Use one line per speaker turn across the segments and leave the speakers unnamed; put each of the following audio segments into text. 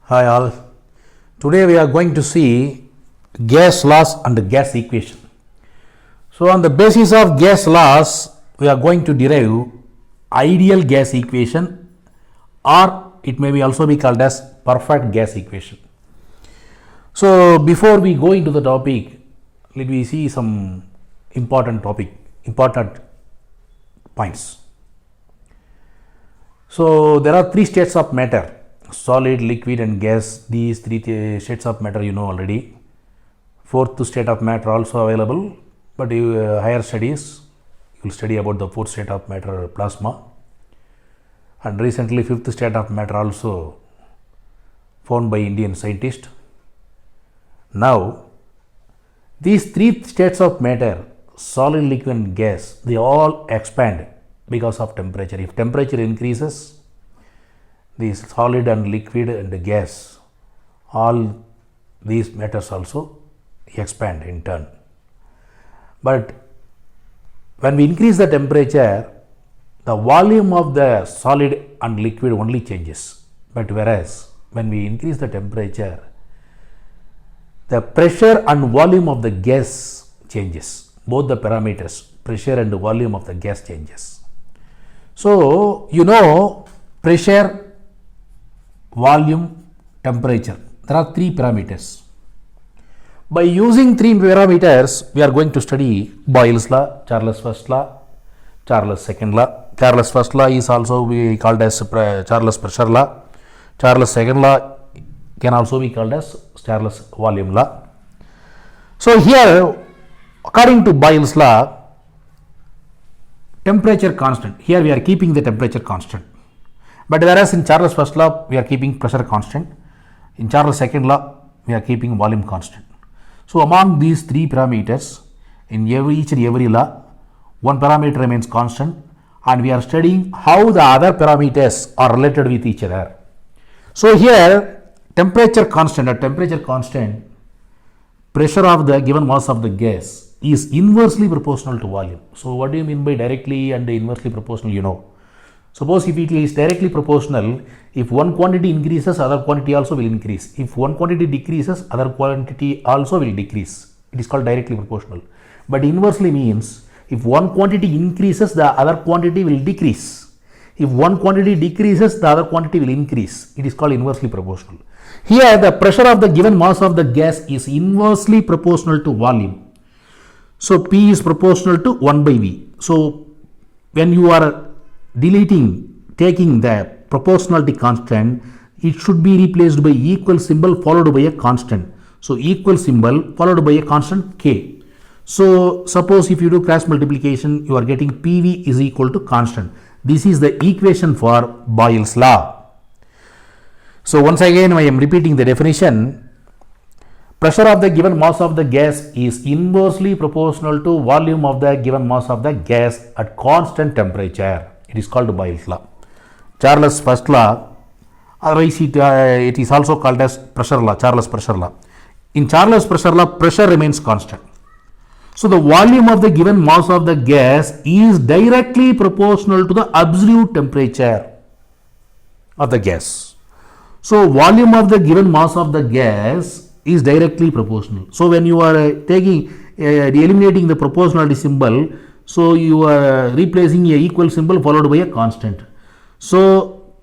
Hi all. Today we are going to see gas laws and gas equation. So on the basis of gas laws, we are going to derive ideal gas equation, or it may be also be called as perfect gas equation. So before we go into the topic, let me see some important points. So there are three states of matter: solid, liquid and gas. These three states of matter you know already. Fourth state of matter also available, but higher studies you will study about the fourth state of matter, plasma, and recently fifth state of matter also found by Indian scientist. Now these three states of matter, solid, liquid and gas, they all expand because of temperature. If temperature increases, these solid and liquid and gas, all these matters also expand in turn. But when we increase the temperature, the volume of the solid and liquid only changes. But whereas when we increase the temperature, the pressure and volume of the gas changes. Both the parameters, pressure and volume of the gas changes. So you know, pressure, volume, temperature, there are three parameters. By using three parameters, we are going to study Boyle's law, Charles' first law, Charles' second law. Charles' first law is also be called as Charles' pressure law. Charles' second law can also be called as Charles' volume law. So here, according to Boyle's law, temperature constant. Here we are keeping the temperature constant. But whereas in Charles' first law, we are keeping pressure constant. In Charles' second law, we are keeping volume constant. So among these three parameters, in each and every law, one parameter remains constant, and we are studying how the other parameters are related with each other. So here, temperature constant, pressure of the given mass of the gas is inversely proportional to volume. So what do you mean by directly and inversely proportional? You know, suppose if it is directly proportional, if one quantity increases, other quantity also will increase. If one quantity decreases, other quantity also will decrease. It is called directly proportional. But inversely means if one quantity increases, the other quantity will decrease. If one quantity decreases, the other quantity will increase. It is called inversely proportional. Here the pressure of the given mass of the gas is inversely proportional to volume. So P is proportional to 1 by V. So when you are taking the proportionality constant, it should be replaced by equal symbol followed by a constant. So equal symbol followed by a constant K. So suppose if you do cross multiplication, you are getting PV is equal to constant. This is the equation for Boyle's law. So once again I am repeating the definition. Pressure of the given mass of the gas is inversely proportional to volume of the given mass of the gas at constant temperature. It is called Boyle's law. Charles' first law, otherwise it is also called as pressure law, Charles' pressure law. In Charles' pressure law, pressure remains constant. So the volume of the given mass of the gas is directly proportional to the absolute temperature of the gas. So volume of the given mass of the gas is directly proportional. So when you are eliminating the proportionality symbol, so you are replacing a equal symbol followed by a constant. So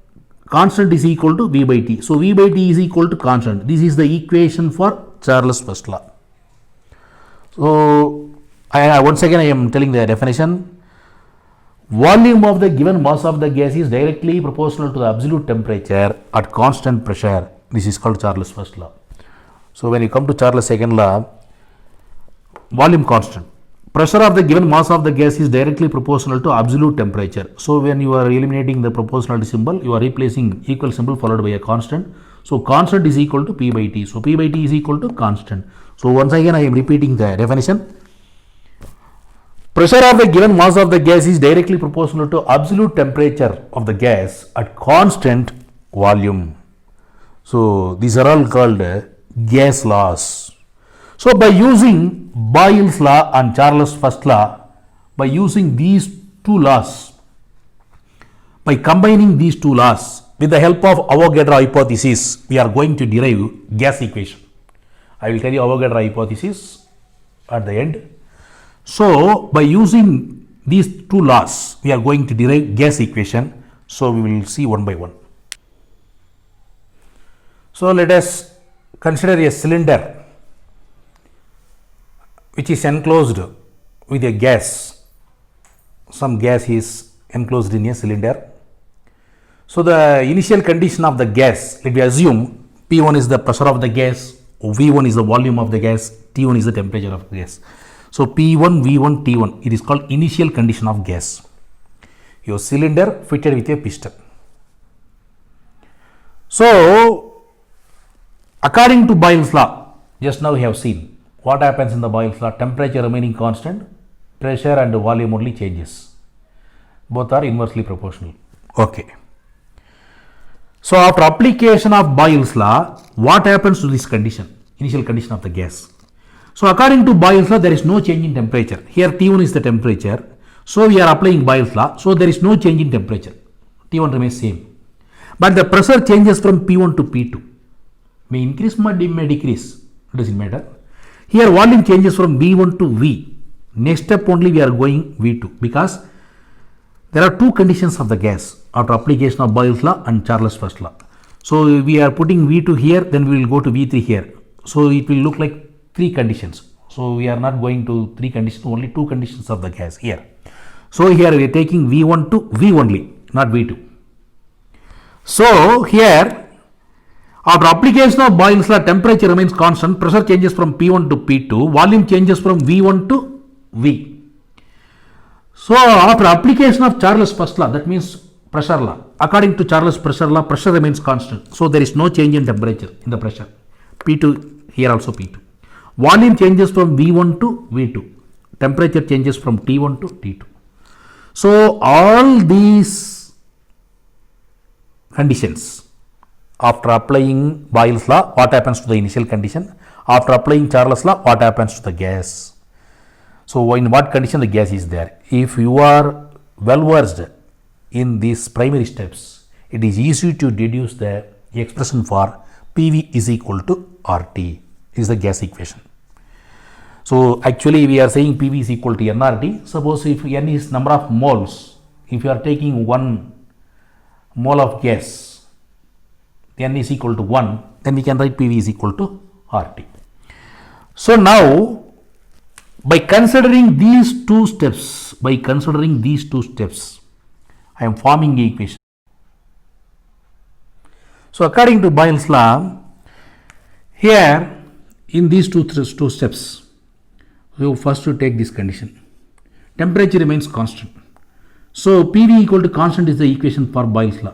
constant is equal to V by T. So V by T is equal to constant. This is the equation for Charles' first law. So once again I am telling the definition. Volume of the given mass of the gas is directly proportional to the absolute temperature at constant pressure. This is called Charles' first law. So when you come to Charles' second law, volume constant. Pressure of the given mass of the gas is directly proportional to absolute temperature. So when you are eliminating the proportionality symbol, you are replacing equal symbol followed by a constant. So constant is equal to P by T. So P by T is equal to constant. So once again I am repeating the definition. Pressure of the given mass of the gas is directly proportional to absolute temperature of the gas at constant volume. So these are all called gas laws. So by using Boyle's law and Charles' first law, by using these two laws, by combining these two laws, with the help of Avogadro hypothesis, we are going to derive gas equation. I will tell you Avogadro hypothesis at the end. So, by using these two laws, we are going to derive gas equation. So, we will see one by one. So, let us consider a cylinder which is enclosed with a gas. Some gas is enclosed in a cylinder. So, the initial condition of the gas, let me assume P1 is the pressure of the gas, V1 is the volume of the gas, T1 is the temperature of the gas. So, P1, V1, T1, it is called initial condition of gas. Your cylinder fitted with a piston. So, according to Boyle's law, just now we have seen what happens in the Boyle's law, temperature remaining constant, pressure and volume only changes. Both are inversely proportional. Okay. So, after application of Boyle's law, what happens to this condition, initial condition of the gas? So, according to Boyle's law, there is no change in temperature. Here T1 is the temperature. So, we are applying Boyle's law. So, there is no change in temperature. T1 remains same. But the pressure changes from P1 to P2. May increase, may decrease. It doesn't matter. Here volume changes from V1 to V. Next step only we are going V2 because there are two conditions of the gas after application of Boyle's law and Charles' first law. So, we are putting V2 here, then we will go to V3 here. So, it will look like three conditions. So, we are not going to three conditions, only two conditions of the gas here. So, here we are taking V1 to V only, not V2. So, here after application of Boyle's law, temperature remains constant, pressure changes from P1 to P2, volume changes from V1 to V. So, after application of Charles' first law, that means pressure law, according to Charles' pressure law, pressure remains constant. So, there is no change in temperature in the pressure. P2, here also P2. Volume changes from V1 to V2. Temperature changes from T1 to T2. So, all these conditions, after applying Boyle's law, what happens to the initial condition? After applying Charles' law, what happens to the gas? So, in what condition the gas is there? If you are well versed in these primary steps, it is easy to deduce the expression for PV is equal to RT. Is the gas equation. So, actually we are saying PV is equal to nRT. Suppose if N is number of moles, if you are taking 1 mole of gas, N is equal to 1, then we can write PV is equal to RT. So, now by considering these two steps, I am forming the equation. So, according to Boyle's law, here in these two steps, so first to take this condition, temperature remains constant. So, PV equal to constant is the equation for Boyle's law.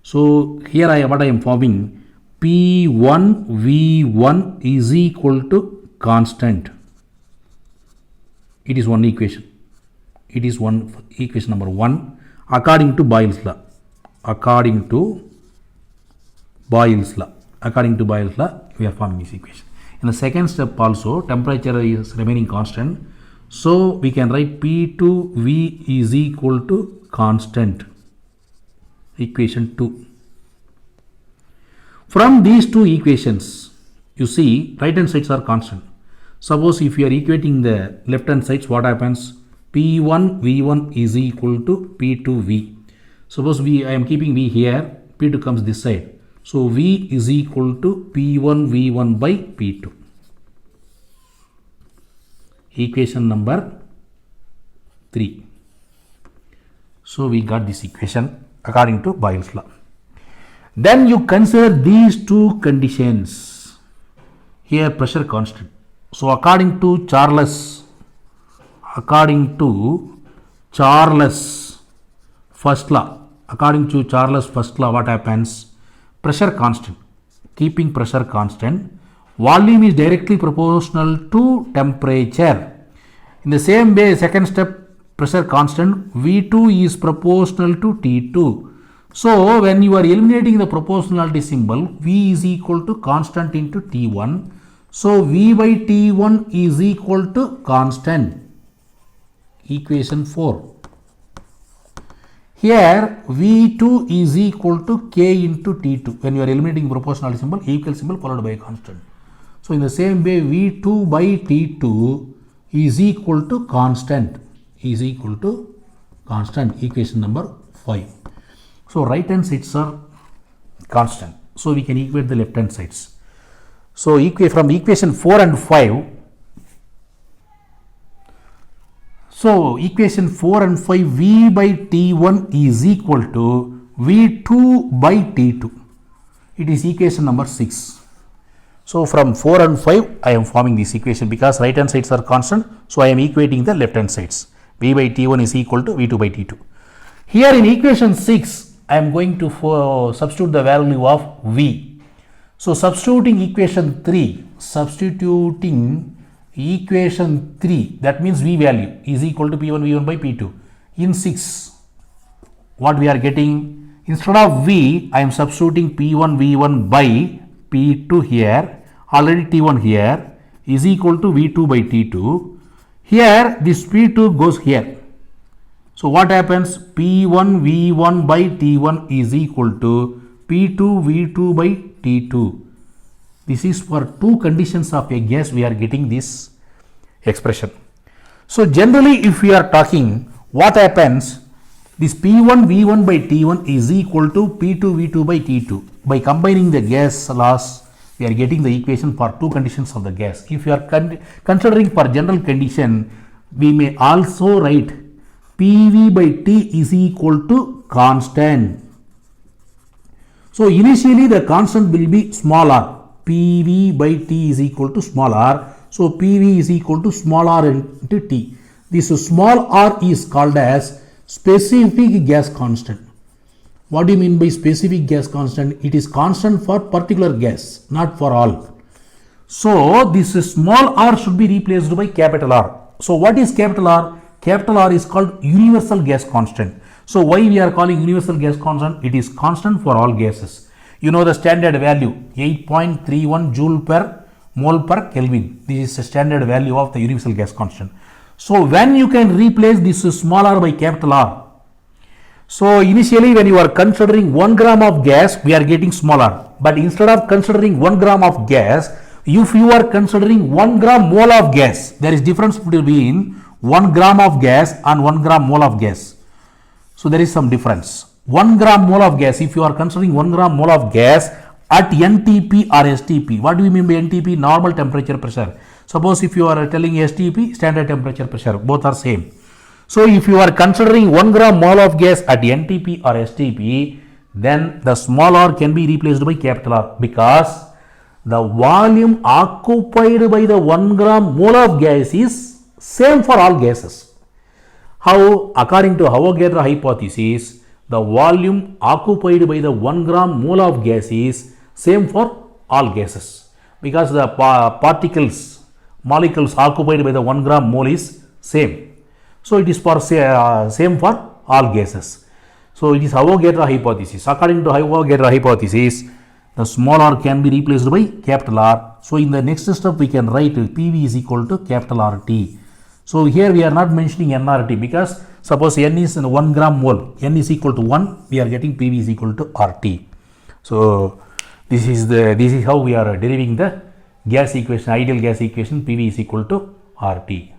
So, here what I am forming, P1 V1 is equal to constant. It is one equation. It is one equation number 1 according to Boyle's law. According to Boyle's law, we are forming this equation. In the second step also, temperature is remaining constant. So, we can write P2V is equal to constant. Equation 2. From these two equations, you see right hand sides are constant. Suppose if you are equating the left hand sides, what happens? P1 V1 is equal to P2 V. Suppose I am keeping V here, P2 comes this side. So, V is equal to P1 V1 by P2. Equation number 3. So, we got this equation according to Boyle's law. Then you consider these two conditions. Here pressure constant. So, according to Charles first law, what happens? Pressure constant. Keeping pressure constant, volume is directly proportional to temperature. In the same way, second step, pressure constant, V2 is proportional to T2. So, when you are eliminating the proportionality symbol, V is equal to constant into T1. So, V by T1 is equal to constant. Equation 4. Here V2 is equal to K into T2. When you are eliminating proportionality symbol, equal symbol followed by a constant. So in the same way, V2 by T2 is equal to constant, equation number 5. So right hand sides are constant. So we can equate the left hand sides. So from equation 4 and 5, so equation 4 and 5, V by T1 is equal to V2 by T2. It is equation number 6. So from 4 and 5, I am forming this equation because right hand sides are constant. So I am equating the left hand sides. V by T1 is equal to V2 by T2. Here in equation 6, I am going to substitute the value of V. So substituting equation 3, that means V value is equal to P1 V1 by P2. In 6, what we are getting, instead of V, I am substituting P1 V1 by P2 here, already T1 here is equal to V2 by T2. Here this P2 goes here. So what happens? P1 V1 by T1 is equal to P2 V2 by T2. This is for two conditions of a gas we are getting this expression. So generally if we are talking, what happens? This P1 V1 by T1 is equal to P2 V2 by T2. By combining the gas laws, we are getting the equation for two conditions of the gas. If you are considering for general condition, we may also write PV by T is equal to constant. So initially the constant will be small r. PV by T is equal to small r. So PV is equal to small r into T. This small r is called as specific gas constant. What do you mean by specific gas constant? It is constant for particular gas, not for all. So this small r should be replaced by capital R. So what is capital R? Capital R is called universal gas constant. So why we are calling universal gas constant? It is constant for all gases. You know the standard value 8.31 joule per mole per Kelvin. This is the standard value of the universal gas constant. So when you can replace this small r by capital R. So initially when you are considering 1 gram of gas, we are getting small r. But instead of considering 1 gram of gas, if you are considering 1 gram mole of gas, there is difference between 1 gram of gas and 1 gram mole of gas. So there is some difference. 1 gram mole of gas, if you are considering 1 gram mole of gas at NTP or STP. What do you mean by NTP? Normal temperature pressure. Suppose if you are telling STP, standard temperature pressure, both are same. So if you are considering 1 gram mole of gas at NTP or STP, then the small r can be replaced by capital R because the volume occupied by the 1 gram mole of gas is same for all gases. How? According to Avogadro hypothesis, the volume occupied by the 1 gram mole of gas is same for all gases because the molecules occupied by the 1 gram mole is same. So it is for same for all gases. So it is Avogadro hypothesis. According to Avogadro hypothesis, the small r can be replaced by capital R. So in the next step we can write PV is equal to capital RT. So here we are not mentioning nRT because suppose N is in 1 gram mole, N is equal to 1, we are getting PV is equal to RT. So this is how we are deriving the gas equation, ideal gas equation, PV is equal to RT.